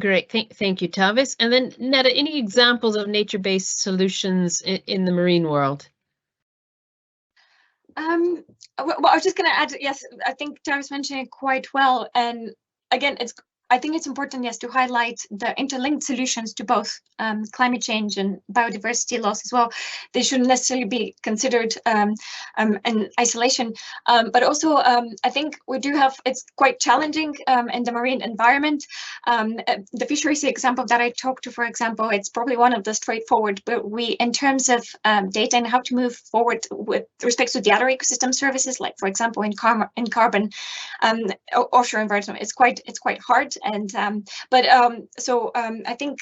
Great, thank you, Tavis. And then Netta, any examples of nature-based solutions in the marine world?
Well, I was just going to add, yes, I think Tavis mentioned it quite well. And again, I think it's important, yes, to highlight the interlinked solutions to both climate change and biodiversity loss as well. They shouldn't necessarily be considered in isolation, but also I think we do have, it's quite challenging in the marine environment. The fisheries example that I talked to, for example, it's probably one of the straightforward, but in terms of data and how to move forward with respect to the other ecosystem services, like for example in carbon offshore environment, it's quite hard. And so I think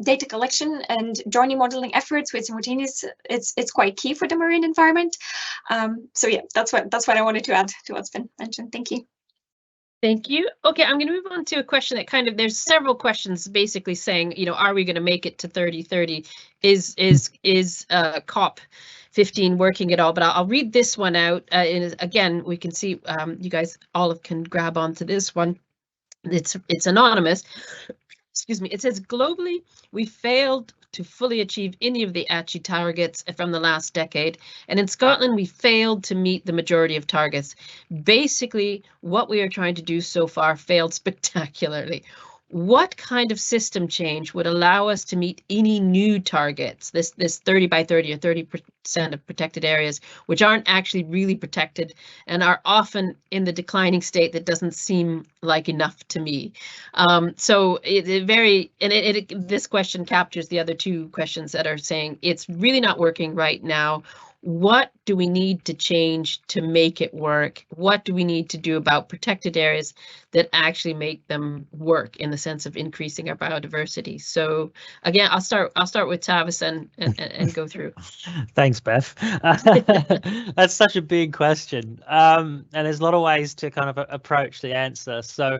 data collection and journey modeling efforts with simultaneous, it's quite key for the marine environment. So yeah, that's what I wanted to add to what's been mentioned. Thank you.
Thank you. Okay, I'm going to move on to a question that kind of, there's several questions basically saying, you know, are we going to make it to 3030? Is COP15 working at all? But I'll read this one out. And again, we can see you guys all can grab onto this one. It's anonymous. Excuse me. It says globally, we failed to fully achieve any of the ACHI targets from the last decade. And in Scotland, we failed to meet the majority of targets. Basically, what we are trying to do so far failed spectacularly. What kind of system change would allow us to meet any new targets, this 30 by 30 or 30% of protected areas, which aren't actually really protected and are often in the declining state that doesn't seem like enough to me? So this question captures the other two questions that are saying it's really not working right now. What do we need to change to make it work? What do we need to do about protected areas that actually make them work in the sense of increasing our biodiversity? So again, I'll start with Tavis and go through.
Thanks, Beth. That's such a big question, and there's a lot of ways to kind of approach the answer. So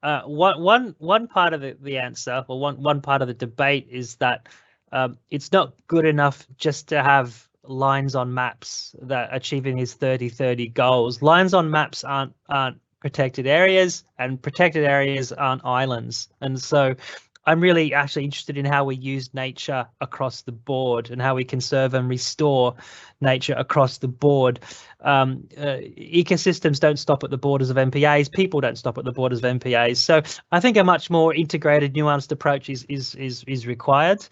one part of the answer, or one part of the debate, is that it's not good enough just to have lines on maps that achieving his 3030 goals. Lines on maps aren't protected areas, and protected areas aren't islands. And so I'm really actually interested in how we use nature across the board and how we conserve and restore nature across the board. Ecosystems don't stop at the borders of MPAs. People don't stop at the borders of MPAs. So I think a much more integrated, nuanced approach is required.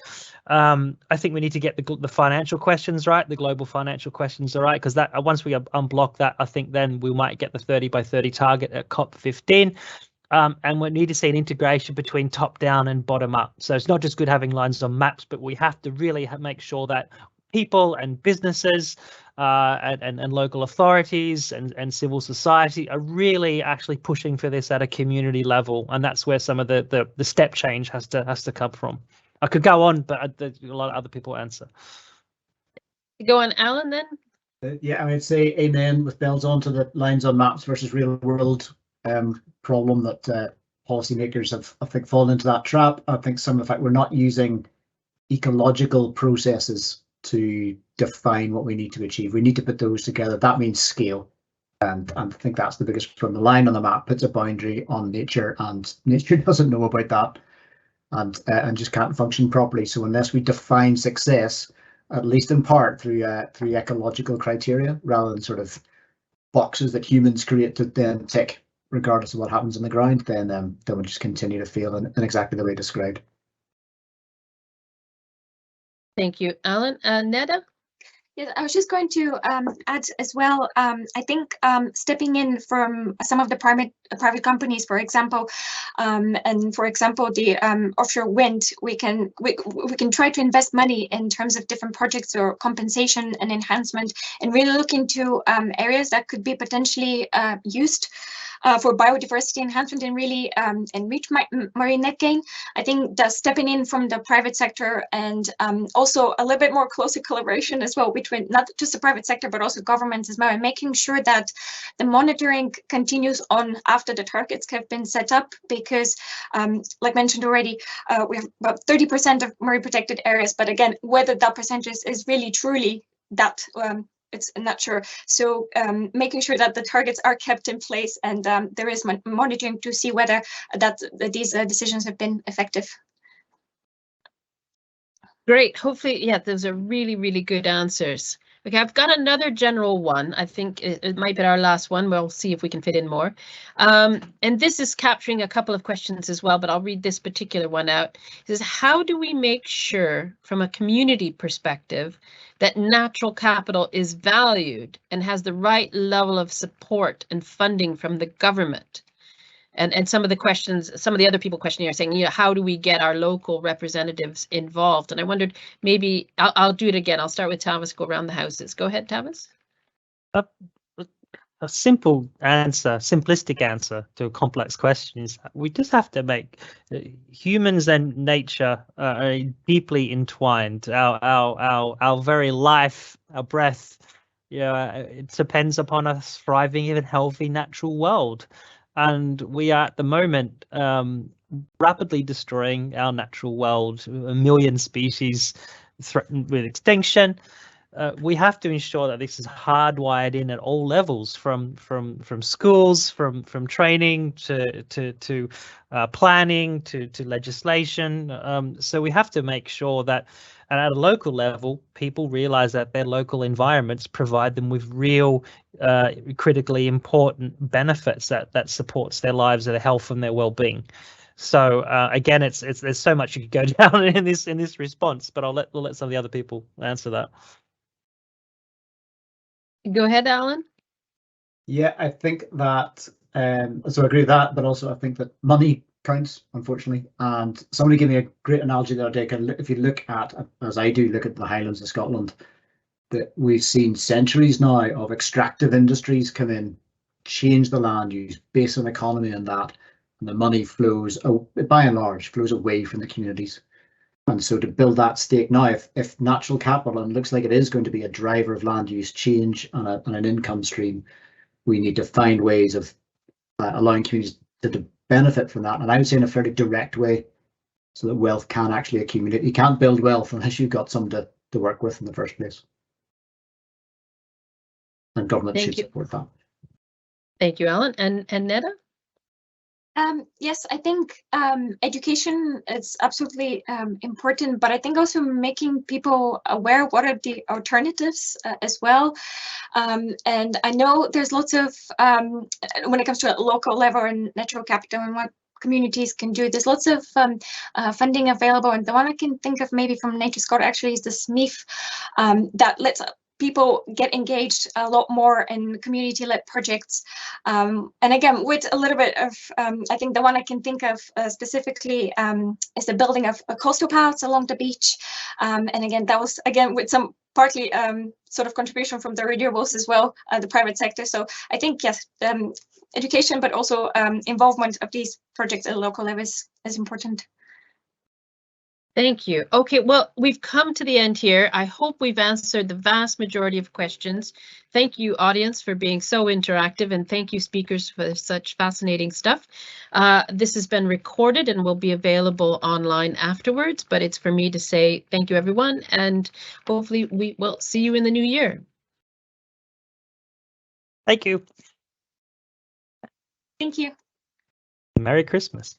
I think we need to get the financial questions right, the global financial questions are right, because that once we unblock that, I think then we might get the 30 by 30 target at COP15. And we need to see an integration between top down and bottom up. So it's not just good having lines on maps, but we have to really make sure that people and businesses and local authorities and civil society are really actually pushing for this at a community level. And that's where some of the step change has to come from. I could go on, but there's a lot of other people answer.
Go on, Alan, then.
Yeah, I would say amen with bells on to the lines on maps versus real world problem that policymakers have, I think, fallen into that trap. I think some of the fact we're not using ecological processes to define what we need to achieve. We need to put those together. That means scale. And I think that's the biggest problem. The line on the map puts a boundary on nature, and nature doesn't know about that and just can't function properly. So unless we define success, at least in part through ecological criteria, rather than sort of boxes that humans create to then tick, regardless of what happens on the ground, then we'll just continue to fail in exactly the way described.
Thank you, Alan. Neda? Yes, I was just going to add as well. I think stepping in from some of the private companies, for example, and for example the offshore wind, we can try to invest money in terms of different projects or compensation and enhancement, and really look into areas that could be potentially used for biodiversity enhancement and really enrich marine net gain. I think that stepping in from the private sector and also a little bit more closer collaboration as well between not just the private sector but also governments as well, and making sure that the monitoring continues on after the targets have been set up, because like mentioned already, we have about 30% of marine protected areas, but again, whether that percentage is really truly that it's not sure. So making sure that the targets are kept in place and there is monitoring to see whether that these decisions have been effective.
Great. Hopefully, yeah, those are really, really good answers. Okay, I've got another general one. I think it might be our last one. We'll see if we can fit in more. And this is capturing a couple of questions as well, but I'll read this particular one out. It says, how do we make sure from a community perspective that natural capital is valued and has the right level of support and funding from the government? And some of the questions, some of the other people questioning are saying, you know, how do we get our local representatives involved? And I wondered, maybe I'll do it again. I'll start with Tavis, go around the houses. Go ahead, Tavis.
A simple answer, simplistic answer to a complex question is we just have to make humans and nature are deeply entwined. Our very life, our breath, it depends upon a thriving and healthy natural world. And we are at the moment rapidly destroying our natural world. 1 million species threatened with extinction. We have to ensure that this is hardwired in at all levels, from schools, from training to planning to legislation. So we have to make sure that, and at a local level, people realize that their local environments provide them with real, critically important benefits that supports their lives, their health, and their well-being. So again, there's so much you could go down in this response, but we'll let some of the other people answer that.
Go ahead, Alan.
Yeah, I think that, so I agree with that, but also I think that money counts, unfortunately. And somebody gave me a great analogy the other day. If you look at, as I do, look at the Highlands of Scotland, that we've seen centuries now of extractive industries come in, change the land use, base an economy on that, and the money flows, by and large, flows away from the communities. And so to build that stake now, if natural capital, and it looks like it is going to be a driver of land use change and an income stream, we need to find ways of allowing communities to benefit from that. And I would say in a fairly direct way, so that wealth can actually accumulate. You can't build wealth unless you've got some to work with in the first place. And government should support that.
Thank you, Alan. And Netta?
Yes, I think education is absolutely important, but I think also making people aware what are the alternatives as well. And I know there's lots of, when it comes to a local level and natural capital and what communities can do, there's lots of funding available. And the one I can think of maybe from NatureScout actually is the SMIF that lets people get engaged a lot more in community-led projects. And again, with a little bit of, I think the one I can think of specifically is the building of coastal paths along the beach. And again, that was, again, with some partly sort of contribution from the renewables as well, the private sector. So I think, yes, education, but also involvement of these projects at a local level is important.
Thank you. Okay, well, we've come to the end here. I hope we've answered the vast majority of questions. Thank you, audience, for being so interactive, and thank you, speakers, for such fascinating stuff. This has been recorded and will be available online afterwards, but it's for me to say thank you, everyone, and hopefully we will see you in the new year.
Thank you.
Thank you.
Merry Christmas.